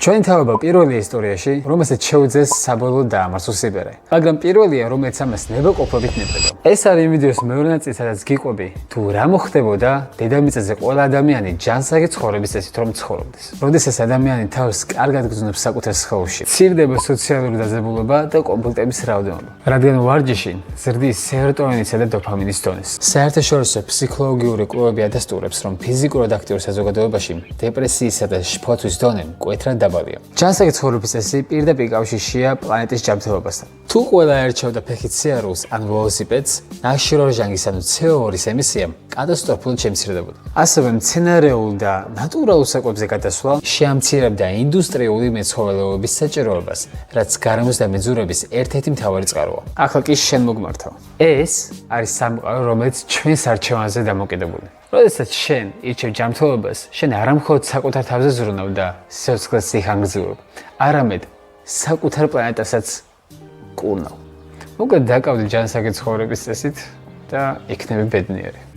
ჩვენი თავობა პირველი ისტორიაში, რომელსაც შეუძეს საბოლოოდ დაამარცხოს სიბერე. მაგრამ პირველია, რომელიც ამას ნებაყოფლობით ნებდება. ეს არის იმ ვიდეოს მეორე ნაწილი, სადაც გიყვები თუ რა მოხდებოდა დედამიწაზე ყველა ადამიანი ჯანსაღი ცხოვრების წესით რომ ცხოვრობდეს. როდესაც ადამიანი თავს კარგად გრძნობს საკუთარ სხეულში, მცირდება სოციალური დაძაბულობა და კონფლიქტების რაოდენობა. რადგან ვარჯიში ზრდის სეროტონინისა და დოფამინის დონეს. საერთაშორისო ფსიქოლოგიური კვლევები ადასტურებს, რომ ფიზიკურად აქტიურ საზოგადოებაში დეპრესიისა და შფოთვის დონე მკვეთრად დაბალია. ჯანსაღი ცხოვრების წესი პირდაპირ კავშირშია პლანეტის ჯანმრთელობასთან. თუ ყველა ერჩევდა ფეხით სიარულს ან ველოსიპედს, ნახშირორჟანგის ანუ CO2-ის ემისია კატასტროფულად შემცირდებოდა. ასევე მცენარეულ და ნატურალურ საკვებზე გადასვლა შეამცირებდა ინდუსტრიული მეცხოველეობის საჭიროებას, რაც გარემოს და მეძურების ერთ-ერთი მთავარი წყაროა. ახლა კი შენ მოგმართავ. ეს არის სამყარო, რომელიც ჩვენს არჩევანზე დამოკიდებული. როდესაც შენ ირჩევ ჯანმრთელობას, შენ არა მხოლოდ საკუთარ თავზე ზრუნავ და სიცოცხლეს სიხანგრძლივებ, არამედ საკუთარ პლანეტასაც კურნავ. მოკლედ დაკავდი ჯანსაღი ცხოვრების წესით და იქნები ბედნიერი.